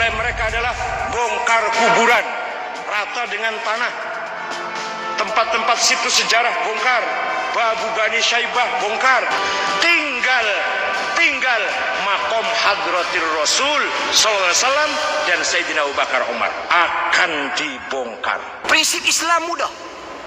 oleh mereka adalah bongkar kuburan rata dengan tanah, tempat-tempat situs sejarah bongkar, Babu Bani Syaibah bongkar, tinggal makom hadratir Rasul SAW dan Sayyidina Abu Bakar Umar akan dibongkar. Prinsip Islam mudah.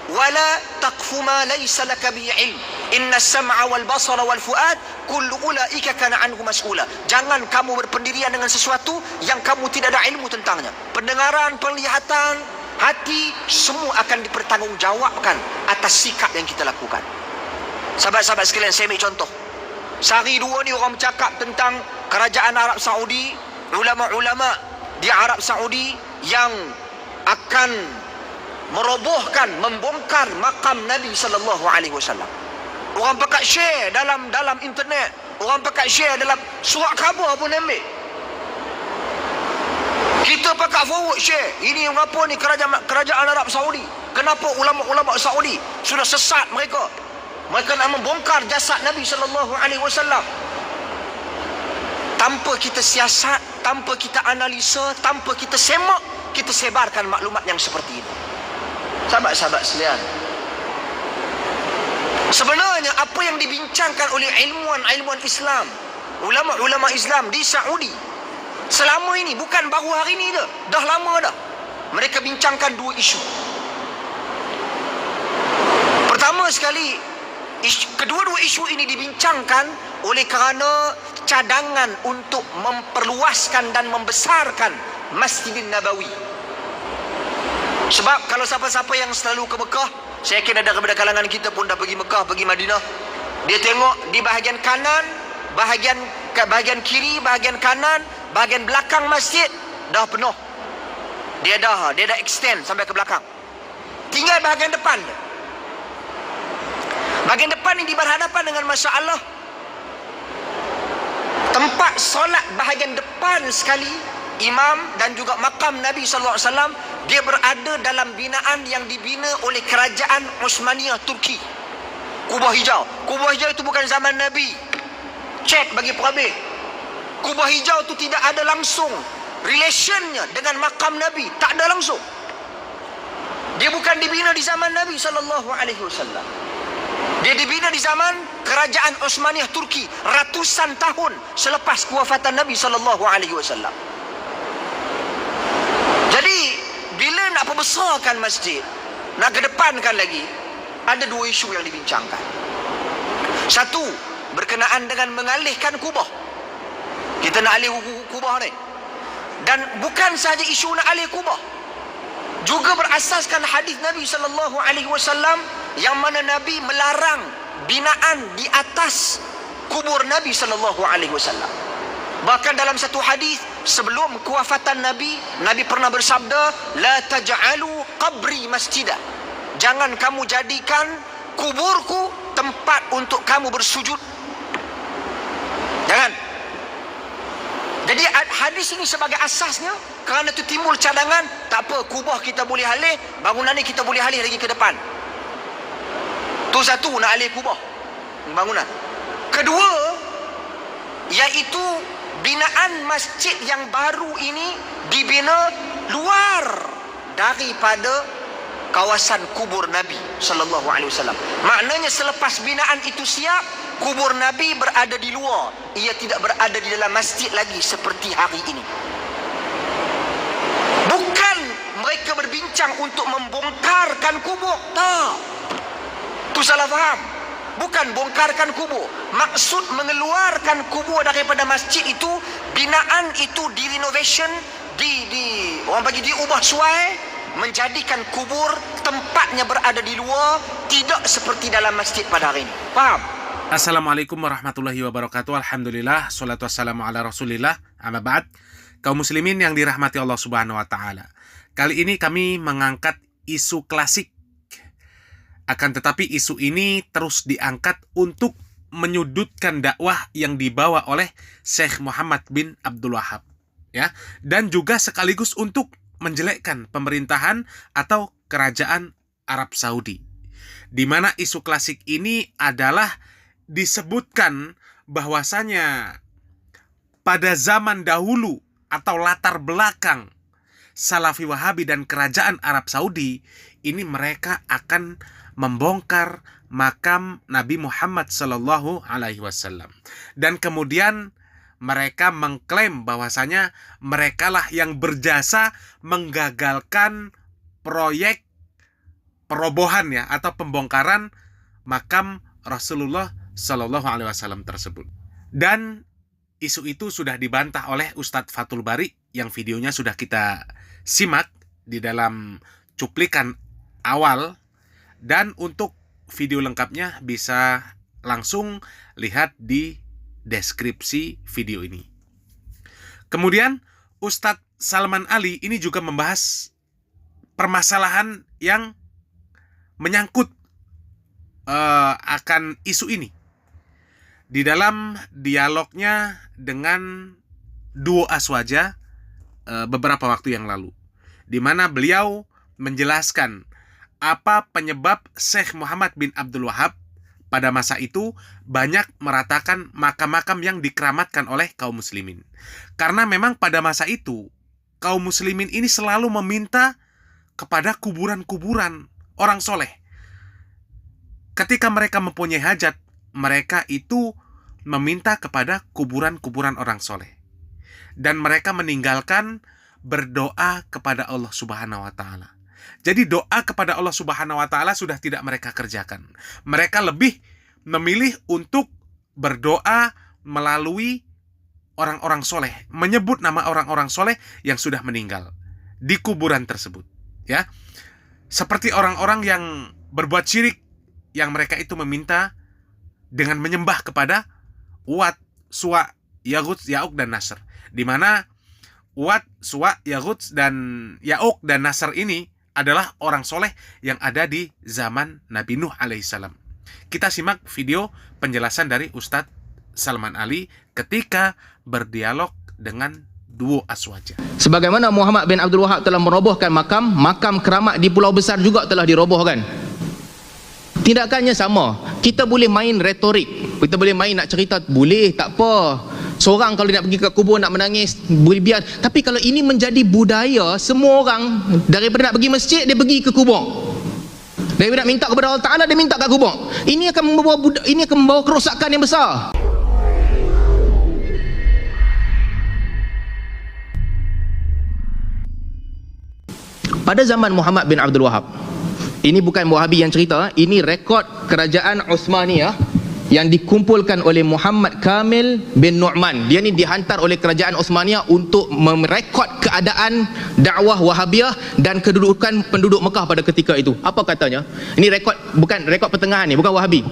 Wala taqfu ma laysa laka bihi ilm. Inna as-sam'a wal basara wal fuad kullu ulaika kana anhu mas'ula. Jangan kamu berpendirian dengan sesuatu yang kamu tidak ada ilmu tentangnya. Pendengaran, penglihatan, hati semua akan dipertanggungjawabkan atas sikap yang kita lakukan. Sahabat-sahabat sekalian, saya ambil contoh. Sehari dua ni orang bercakap tentang kerajaan Arab Saudi, ulama-ulama di Arab Saudi yang akan merobohkan, membongkar makam Nabi sallallahu alaihi wasallam. Orang pakat share dalam internet, orang pakat share dalam surat khabar pun ambil. Kita pakat forward share. Ini kenapa ni kerajaan Arab Saudi? Kenapa ulama-ulama Saudi sudah sesat mereka? Mereka nak membongkar jasad Nabi sallallahu alaihi wasallam. Tanpa kita siasat, tanpa kita analisa, tanpa kita semak, kita sebarkan maklumat yang seperti ini. Sahabat-sahabat sekalian, sebenarnya apa yang dibincangkan oleh ilmuwan Islam, ulama-ulama Islam di Saudi selama ini, bukan baru hari ini dah lama dah. Mereka bincangkan dua isu. Pertama sekali, kedua-dua isu ini dibincangkan oleh kerana cadangan untuk memperluaskan dan membesarkan Masjidin Nabawi. Sebab kalau siapa-siapa yang selalu ke Mekah, saya yakin ada daripada kalangan kita pun dah pergi Mekah, pergi Madinah, dia tengok di bahagian kanan, bahagian kiri, bahagian kanan, bahagian belakang masjid dah penuh. Dia dah extend sampai ke belakang. Tinggal bahagian depan. Bahagian depan ini berhadapan dengan Masya Allah, tempat solat bahagian depan sekali, imam dan juga makam Nabi SAW, dia berada dalam binaan yang dibina oleh kerajaan Osmaniyah Turki. Kubah Hijau. Kubah Hijau itu bukan zaman Nabi. Cek bagi perhabis. Kubah Hijau itu tidak ada langsung relationnya dengan makam Nabi. Tak ada langsung. Dia bukan dibina di zaman Nabi SAW. Dia dibina di zaman kerajaan Osmaniyah Turki, ratusan tahun selepas kewafatan Nabi SAW. Jadi bila nak perbesarkan masjid, nak kedepankan lagi, ada dua isu yang dibincangkan. Satu, berkenaan dengan mengalihkan kubah. Kita nak alih kubah ni. Dan bukan sahaja isu nak alih kubah, juga berasaskan hadis Nabi SAW yang mana Nabi melarang binaan di atas kubur Nabi SAW. Bahkan dalam satu hadis sebelum kewafatan Nabi, Nabi pernah bersabda, la taj'alu qabri masjidah. Jangan kamu jadikan kuburku tempat untuk kamu bersujud. Jangan. Jadi hadis ini sebagai asasnya, kerana itu timbul cadangan, tak apa, kubah kita boleh alih, bangunan ni kita boleh alih lagi ke depan. Tu satu, nak alih kubah bangunan. Kedua, iaitu binaan masjid yang baru ini dibina luar daripada kawasan kubur Nabi sallallahu alaihi wasallam. Maknanya selepas binaan itu siap, kubur Nabi berada di luar. Ia tidak berada di dalam masjid lagi seperti hari ini. Bukan mereka berbincang untuk membongkarkan kubur. Tak. Itu salah faham. Bukan bongkarkan kubur. Maksud mengeluarkan kubur daripada masjid itu, binaan itu direnovation, orang bagi diubah suai, menjadikan kubur tempatnya berada di luar, tidak seperti dalam masjid pada hari ini. Faham? Assalamualaikum warahmatullahi wabarakatuh. Alhamdulillah, salatu wassalamu ala rasulillah, amma ba'd. Kaum muslimin yang dirahmati Allah subhanahu wa ta'ala, kali ini kami mengangkat isu klasik. Akan tetapi isu ini terus diangkat untuk menyudutkan dakwah yang dibawa oleh Syekh Muhammad bin Abdul Wahab, ya, dan juga sekaligus untuk menjelekkan pemerintahan atau kerajaan Arab Saudi. Di mana isu klasik ini adalah disebutkan bahwasanya pada zaman dahulu atau latar belakang Salafi Wahabi dan kerajaan Arab Saudi, ini mereka akan membongkar makam Nabi Muhammad Sallallahu Alaihi Wasallam. Dan kemudian mereka mengklaim bahwasanya merekalah yang berjasa menggagalkan proyek perobohan ya atau pembongkaran makam Rasulullah Sallallahu Alaihi Wasallam tersebut. Dan isu itu sudah dibantah oleh Ustadz Fathul Bari yang videonya sudah kita simak di dalam cuplikan awal, dan untuk video lengkapnya bisa langsung lihat di deskripsi video ini. Kemudian Ustadz Salman Ali ini juga membahas permasalahan yang menyangkut akan isu ini di dalam dialognya dengan duo Aswaja beberapa waktu yang lalu, di mana beliau menjelaskan apa penyebab Syekh Muhammad bin Abdul Wahab pada masa itu banyak meratakan makam-makam yang dikeramatkan oleh kaum muslimin. Karena memang pada masa itu kaum muslimin ini selalu meminta kepada kuburan-kuburan orang soleh. Ketika mereka mempunyai hajat, mereka itu meminta kepada kuburan-kuburan orang soleh. Dan mereka meninggalkan berdoa kepada Allah Subhanahu wa Ta'ala. Jadi doa kepada Allah Subhanahu wa Ta'ala sudah tidak mereka kerjakan. Mereka lebih memilih untuk berdoa melalui orang-orang soleh, menyebut nama orang-orang soleh yang sudah meninggal di kuburan tersebut. Ya, seperti orang-orang yang berbuat syirik, yang mereka itu meminta dengan menyembah kepada Wat, Suwa, Yaghut, Ya'uq, dan Nasr. Di mana Wat, Suwa, Yaghut, dan Ya'uq, dan Nasr ini adalah orang soleh yang ada di zaman Nabi Nuh alaihissalam. Kita simak video penjelasan dari Ustadz Salman Ali ketika berdialog dengan duo Aswaja. Sebagaimana Muhammad bin Abdul Wahab telah merobohkan makam keramat di Pulau Besar juga telah dirobohkan. Tindakannya sama. Kita boleh main retorik, kita boleh main nak cerita, boleh, tak apa. Seorang kalau nak pergi ke kubur nak menangis, boleh biar. Tapi kalau ini menjadi budaya, semua orang daripada nak pergi masjid, dia pergi ke kubur. Daripada nak minta kepada Allah Ta'ala, dia minta kat kubur. Ini akan membawa kerosakan yang besar. Pada zaman Muhammad bin Abdul Wahab, ini bukan Wahabi yang cerita, ini rekod kerajaan Uthmaniyah yang dikumpulkan oleh Muhammad Kamil bin Nu'man. Dia ni dihantar oleh kerajaan Uthmaniyah untuk merekod keadaan dakwah Wahabiyah dan kedudukan penduduk Mekah pada ketika itu. Apa katanya? Ini rekod, bukan rekod pertengahan ni, bukan Wahabi.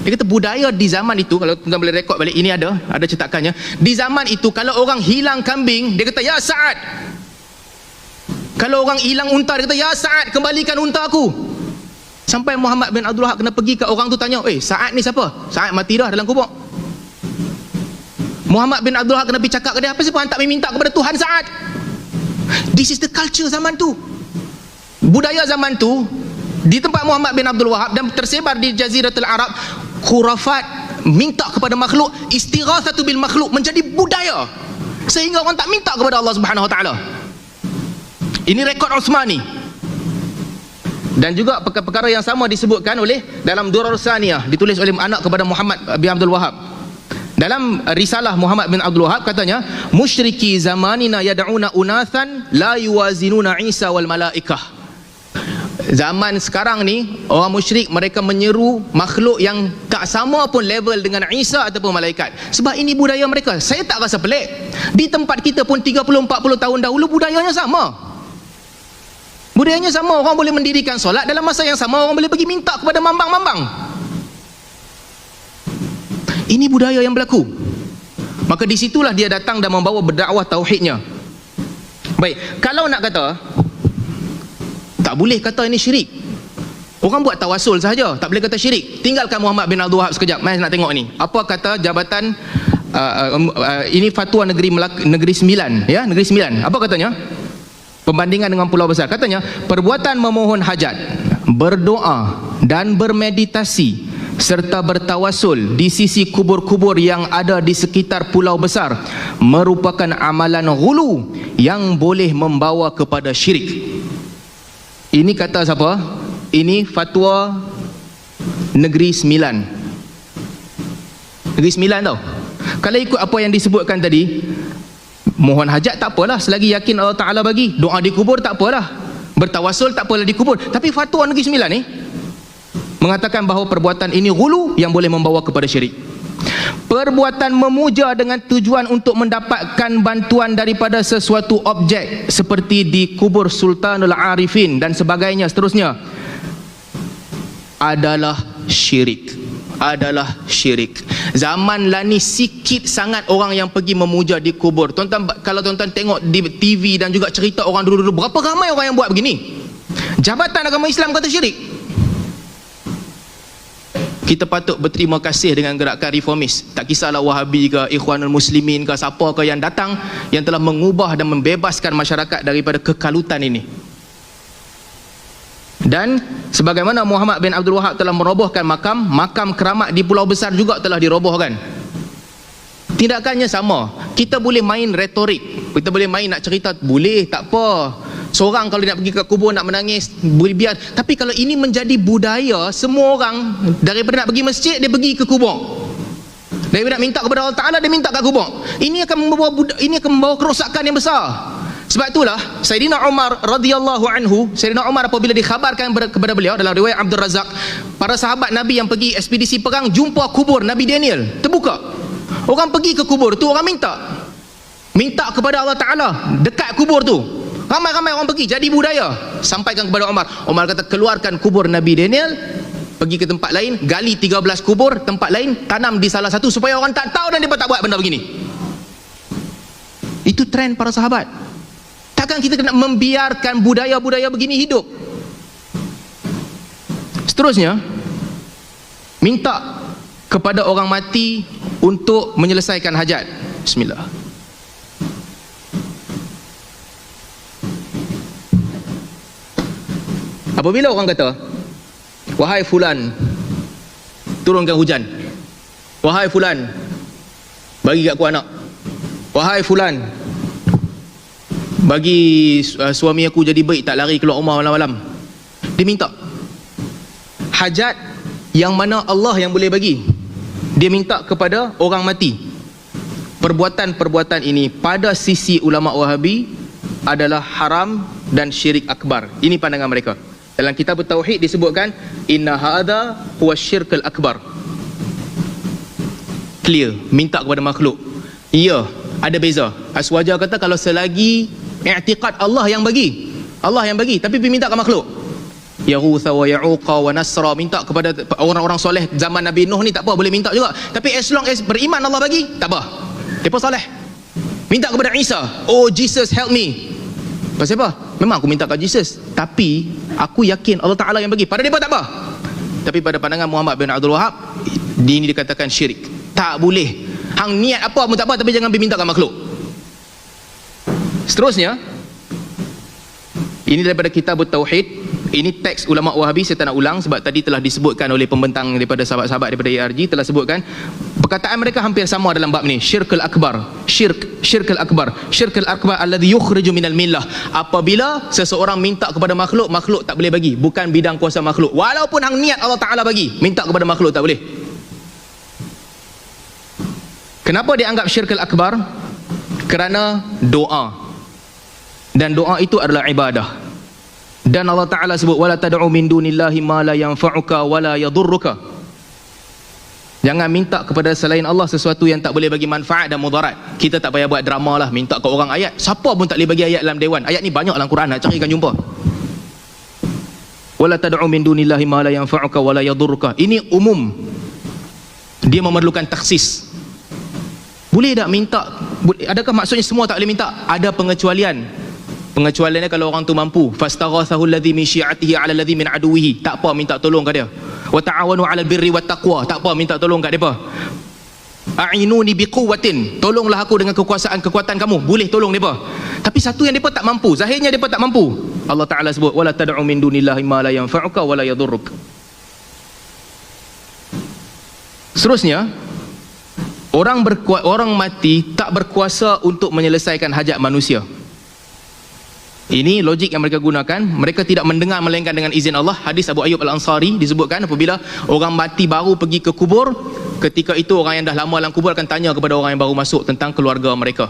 Dia kata budaya di zaman itu, kalau tuan boleh rekod balik, ini ada cetakannya. Di zaman itu kalau orang hilang kambing, dia kata ya Sa'ad. Kalau orang hilang unta, dia kata ya Sa'ad, kembalikan unta aku. Sampai Muhammad bin Abdul Wahab kena pergi ke orang tu tanya, Sa'ad ni siapa? Sa'ad mati dah dalam kubur. Muhammad bin Abdul Wahab kena pergi cakap ke dia, apa siapa hantar minta kepada Tuhan Sa'ad? This is the culture zaman tu. Budaya zaman tu di tempat Muhammad bin Abdul Wahab dan tersebar di Jaziratul Arab, khurafat minta kepada makhluk, istighatsatu bil makhluk menjadi budaya sehingga orang tak minta kepada Allah Subhanahu wa Ta'ala. Ini rekod Uthmani. Dan juga perkara yang sama disebutkan oleh dalam Durar Saniyah, ditulis oleh anak kepada Muhammad bin Abdul Wahab. Dalam risalah Muhammad bin Abdul Wahab katanya, musyriki zamanina yad'una unathan la yuwazinuna Isa wal malaikah. Zaman sekarang ni orang musyrik mereka menyeru makhluk yang tak sama pun level dengan Isa ataupun malaikat. Sebab ini budaya mereka. Saya tak rasa pelik. Di tempat kita pun 30-40 tahun dahulu budayanya sama. Budayanya sama, orang boleh mendirikan solat, dalam masa yang sama orang boleh pergi minta kepada mambang-mambang. Ini budaya yang berlaku. Maka disitulah dia datang dan membawa berdakwah tauhidnya. Baik, kalau nak kata tak boleh kata ini syirik, orang buat tawasul sahaja, tak boleh kata syirik. Tinggalkan Muhammad bin Abdul Wahab sekejap. Mari nak tengok ni. Apa kata jabatan ini fatwa Negeri Sembilan, ya, Negeri Sembilan. Apa katanya? Perbandingan dengan Pulau Besar. Katanya, perbuatan memohon hajat, berdoa dan bermeditasi serta bertawasul di sisi kubur-kubur yang ada di sekitar pulau besar merupakan amalan ghulu yang boleh membawa kepada syirik. Ini kata siapa? Ini fatwa Negeri Sembilan. Negeri Sembilan tau. Kalau ikut apa yang disebutkan tadi, mohon hajat tak apalah selagi yakin Allah Ta'ala bagi. Doa di kubur tak apalah, bertawasul tak apalah di kubur. Tapi fatwa Negeri Sembilan ni mengatakan bahawa perbuatan ini ghulu yang boleh membawa kepada syirik. Perbuatan memuja dengan tujuan untuk mendapatkan bantuan daripada sesuatu objek seperti di kubur Sultanul Arifin dan sebagainya seterusnya adalah syirik. Adalah syirik. Zaman lah ni sikit sangat orang yang pergi memuja di kubur. Tuan-tuan, kalau tuan-tuan tengok di TV dan juga cerita orang dulu-dulu, berapa ramai orang yang buat begini. Jabatan Agama Islam kata syirik. Kita patut berterima kasih dengan gerakan reformis. Tak kisahlah Wahabi ke, Ikhwanul Muslimin ke, siapa ke yang datang, yang telah mengubah dan membebaskan masyarakat daripada kekalutan ini. Dan sebagaimana Muhammad bin Abdul Wahab telah merobohkan makam keramat di Pulau Besar juga telah dirobohkan. Tindakannya sama. Kita boleh main retorik, kita boleh main nak cerita, boleh, tak apa. Seorang kalau nak pergi ke kubur nak menangis, boleh biar. Tapi kalau ini menjadi budaya, semua orang daripada nak pergi masjid, dia pergi ke kubur. Daripada nak minta kepada Allah Ta'ala, dia minta kat kubur. Ini akan membawa kerosakan yang besar. Sebab itulah Sayyidina Umar radhiyallahu anhu, Sayyidina Umar apabila dikhabarkan kepada beliau dalam riwayat Abdul Razak, para sahabat Nabi yang pergi ekspedisi perang jumpa kubur Nabi Daniel terbuka. Orang pergi ke kubur tu, orang minta kepada Allah Ta'ala dekat kubur tu. Ramai-ramai orang pergi, jadi budaya. Sampaikan kepada Umar. Umar kata, keluarkan kubur Nabi Daniel, pergi ke tempat lain, gali 13 kubur tempat lain, tanam di salah satu supaya orang tak tahu dan dia tak buat benda begini. Itu trend para sahabat. Takkan kita kena membiarkan budaya-budaya begini hidup. Seterusnya, minta kepada orang mati untuk menyelesaikan hajat. Bismillah. Apabila orang kata, wahai fulan, turunkan hujan. Wahai fulan, bagi kat aku anak. Wahai fulan, bagi suami aku jadi baik, tak lari keluar rumah malam-malam. Dia minta hajat yang mana Allah yang boleh bagi. Dia minta kepada orang mati. Perbuatan-perbuatan ini pada sisi ulama Wahabi adalah haram dan syirik akbar. Ini pandangan mereka. Dalam kitab Tauhid disebutkan, inna hadha huwa syirkul akbar. Clear, minta kepada makhluk. Ya, ada beza. Aswaja kata kalau selagi i'tiqad Allah yang bagi, Allah yang bagi, tapi minta ke makhluk. Yaghutha wa ya'uqa wa nasra, minta kepada orang-orang soleh zaman Nabi Nuh ni tak apa, boleh minta juga. Tapi as long as beriman Allah bagi, tak apa. Depa soleh. Minta kepada Isa, oh Jesus help me. Pasal apa? Memang aku minta kat Jesus, tapi aku yakin Allah Ta'ala yang bagi. Pada mereka tak apa. Tapi pada pandangan Muhammad bin Abdul Wahab, ini dikatakan syirik. Tak boleh. Hang niat apa pun tak apa, tapi jangan minta kat makhluk. Seterusnya, ini daripada kitab Tauhid. Ini teks ulama Wahabi, saya tak nak ulang sebab tadi telah disebutkan oleh pembentang daripada sahabat-sahabat daripada ARG, telah sebutkan. Perkataan mereka hampir sama dalam bab ni. Syirkul akbar. Syirkul akbar. Syirkul akbar alladhi yukhriju minal millah. Apabila seseorang minta kepada makhluk, makhluk tak boleh bagi. Bukan bidang kuasa makhluk. Walaupun hang niat Allah Ta'ala bagi, minta kepada makhluk tak boleh. Kenapa dianggap syirkul akbar? Kerana doa. Dan doa itu adalah ibadah. Dan Allah Ta'ala sebut, wala tad'u min dunillahi ma la yanfa'uka wa la yadurruka. Jangan minta kepada selain Allah sesuatu yang tak boleh bagi manfaat dan mudarat. Kita tak payah buat drama lah, minta ke orang ayat. Siapa pun tak boleh bagi ayat dalam dewan. Ayat ni banyak dalam Quran, nak carikan jumpa. Wala tad'u min dunillahi ma la yanfa'uka wa la yadurruka. Ini umum. Dia memerlukan taksis. Boleh tak minta? Adakah maksudnya semua tak boleh minta? Ada pengecualian. Pengecualiannya kalau orang tu mampu. Fastaghathahu alladhi min syi'atihi 'ala alladhi min aduwihi. Tak apa minta tolong kat dia. Wa ta'awanu 'alal birri wat taqwa. Tak apa minta tolong kat depa. A'inuni biquwwatin. Tolonglah aku dengan kekuatan kamu. Boleh tolong depa. Tapi satu yang depa tak mampu, zahirnya depa tak mampu. Allah Ta'ala sebut, wala tad'u min dunillahi ma la yanfa'uka wa la yadurruk. Seterusnya, orang mati tak berkuasa untuk menyelesaikan hajat manusia. Ini logik yang mereka gunakan. Mereka tidak mendengar melainkan dengan izin Allah. Hadis Abu Ayyub Al-Ansari disebutkan, apabila orang mati baru pergi ke kubur, ketika itu orang yang dah lama dalam kubur akan tanya kepada orang yang baru masuk tentang keluarga mereka.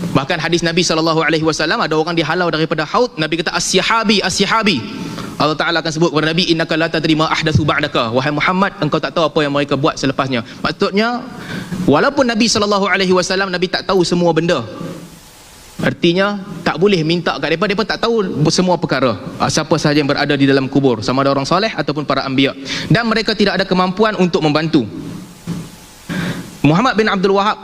Bahkan hadis Nabi SAW, ada orang dihalau daripada haud, Nabi kata as-sihabi, as-sihabi. Allah Ta'ala akan sebut kepada Nabi, innaka la tadri ma ahdatsu ba'daka, wahai Muhammad, engkau tak tahu apa yang mereka buat selepasnya. Maksudnya, walaupun Nabi SAW, Nabi tak tahu semua benda, artinya tak boleh minta kat mereka. Mereka tak tahu semua perkara, siapa sahaja yang berada di dalam kubur, sama ada orang soleh ataupun para anbiya, dan mereka tidak ada kemampuan untuk membantu. Muhammad bin Abdul Wahab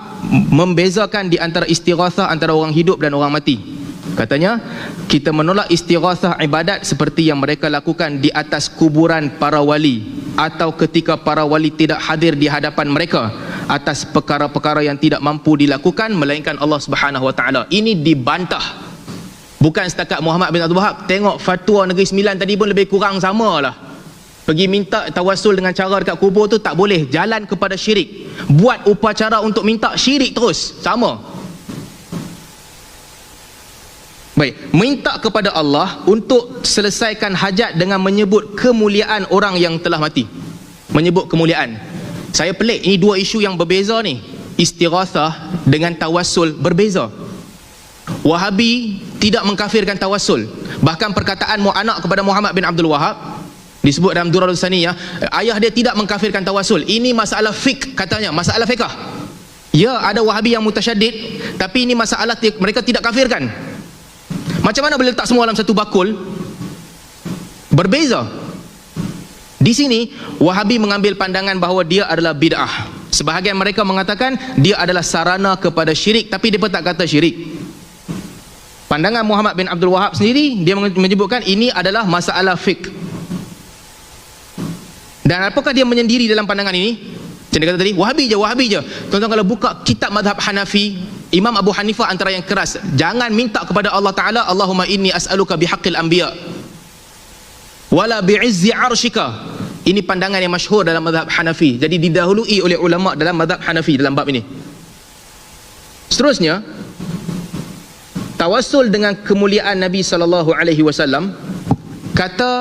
membezakan di antara istighathah antara orang hidup dan orang mati. Katanya, kita menolak istighathah ibadat seperti yang mereka lakukan di atas kuburan para wali, atau ketika para wali tidak hadir di hadapan mereka atas perkara-perkara yang tidak mampu dilakukan melainkan Allah Subhanahu Wa Taala. Ini dibantah. Bukan setakat Muhammad bin Abdul Wahab. Tengok fatwa Negeri Sembilan tadi pun lebih kurang samalah. Pergi minta tawasul dengan cara dekat kubur tu tak boleh, jalan kepada syirik. Buat upacara untuk minta, syirik terus, sama. Baik, minta kepada Allah untuk selesaikan hajat dengan menyebut kemuliaan orang yang telah mati. Menyebut kemuliaan. Saya pelik, ini dua isu yang berbeza ni. Istighathah dengan tawassul berbeza. Wahabi tidak mengkafirkan tawassul. Bahkan perkataan anak kepada Muhammad bin Abdul Wahab disebut dalam Durarul Saniyah, ayah dia tidak mengkafirkan tawassul. Ini masalah fiqh katanya, masalah fiqh. Ya, ada Wahabi yang mutasyaddid, tapi ini masalah mereka tidak kafirkan. Macam mana boleh letak semua dalam satu bakul? Berbeza. Di sini Wahabi mengambil pandangan bahawa dia adalah bid'ah. Sebahagian mereka mengatakan dia adalah sarana kepada syirik, tapi dia pun tak kata syirik. Pandangan Muhammad bin Abdul Wahab sendiri, dia menyebutkan ini adalah masalah fiqh. Dan apakah dia menyendiri dalam pandangan ini? Macam dia kata tadi, Wahabi je. Tuan-tuan kalau buka kitab mazhab Hanafi, Imam Abu Hanifah antara yang keras, jangan minta kepada Allah Ta'ala, Allahumma inni as'aluka bihaqqil anbiya wala bi'izzi arshika. Ini pandangan yang masyhur dalam mazhab Hanafi. Jadi didahului oleh ulama dalam mazhab Hanafi dalam bab ini. Seterusnya, tawassul dengan kemuliaan Nabi SAW, kata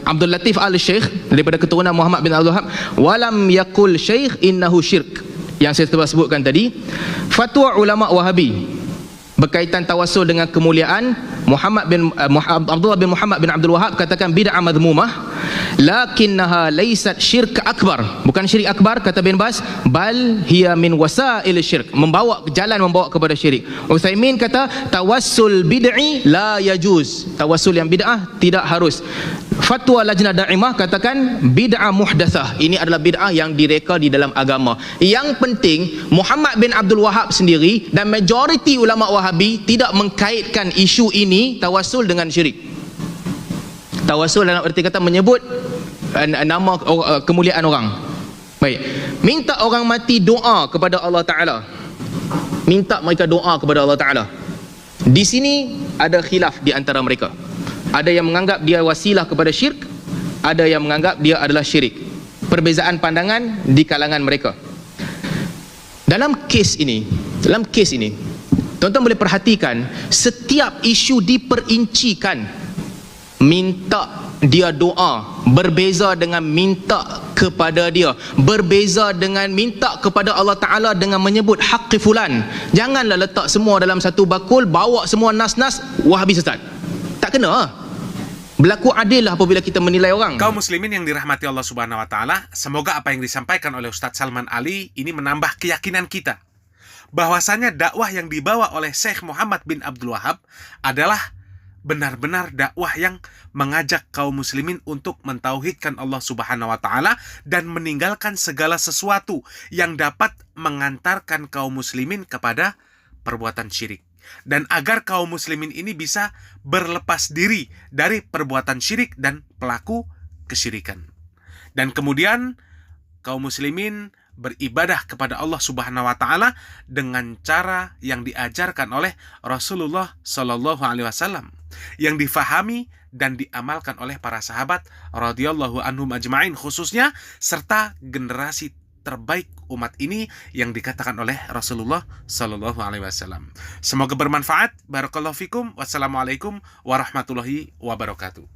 Abdul Latif Al-Syekh daripada keturunan Muhammad bin Abdul Wahab, walam yakul syekh innahu syirk, yang saya telah sebutkan tadi. Fatwa ulama Wahabi berkaitan tawassul dengan kemuliaan Abdullah bin Muhammad bin Abdul Wahab katakan bid'ah madhmumah, lakinnaha laysat syirk akbar, bukan syirik akbar, kata bin Bas, bal hiya min wasail syirk, membawa kepada syirik. Utsaimin kata tawassul bid'i la yajuz, tawassul yang bid'ah tidak harus. Fatwa Lajnah Daimah katakan bid'ah muhdatsah, ini adalah bid'ah yang direka di dalam agama. Yang penting Muhammad bin Abdul Wahab sendiri dan majoriti ulama Wahabi tidak mengkaitkan isu ini tawassul dengan syirik. Tawassul dalam arti kata menyebut nama kemuliaan orang. Baik, minta orang mati doa kepada Allah Ta'ala, minta mereka doa kepada Allah Ta'ala. Di sini ada khilaf di antara mereka. Ada yang menganggap dia wasilah kepada syirk, ada yang menganggap dia adalah syirik. Perbezaan pandangan di kalangan mereka. Dalam kes ini, tuan-tuan boleh perhatikan setiap isu diperincikan. Minta dia doa berbeza dengan minta kepada dia, berbeza dengan minta kepada Allah Ta'ala dengan menyebut haqqi fulan. Janganlah letak semua dalam satu bakul, bawa semua nas-nas, Wahabi sesat. Tak kena. Berlaku adil lah apabila kita menilai orang. Kaum muslimin yang dirahmati Allah Subhanahu Wa Taala, semoga apa yang disampaikan oleh Ustadz Salman Ali ini menambah keyakinan kita bahwasanya dakwah yang dibawa oleh Syekh Muhammad bin Abdul Wahab adalah benar-benar dakwah yang mengajak kaum muslimin untuk mentauhidkan Allah Subhanahu Wa Taala dan meninggalkan segala sesuatu yang dapat mengantarkan kaum muslimin kepada perbuatan syirik. Dan agar kaum muslimin ini bisa berlepas diri dari perbuatan syirik dan pelaku kesyirikan. Dan kemudian kaum muslimin beribadah kepada Allah Subhanahu Wa Taala dengan cara yang diajarkan oleh Rasulullah Sallallahu Alaihi Wasallam, yang difahami dan diamalkan oleh para sahabat radhiyallahu anhum ajma'in khususnya, serta generasi terbaik umat ini yang dikatakan oleh Rasulullah Sallallahu Alaihi Wasallam. Semoga bermanfaat. Barakallahu fikum. Wassalamualaikum warahmatullahi wabarakatuh.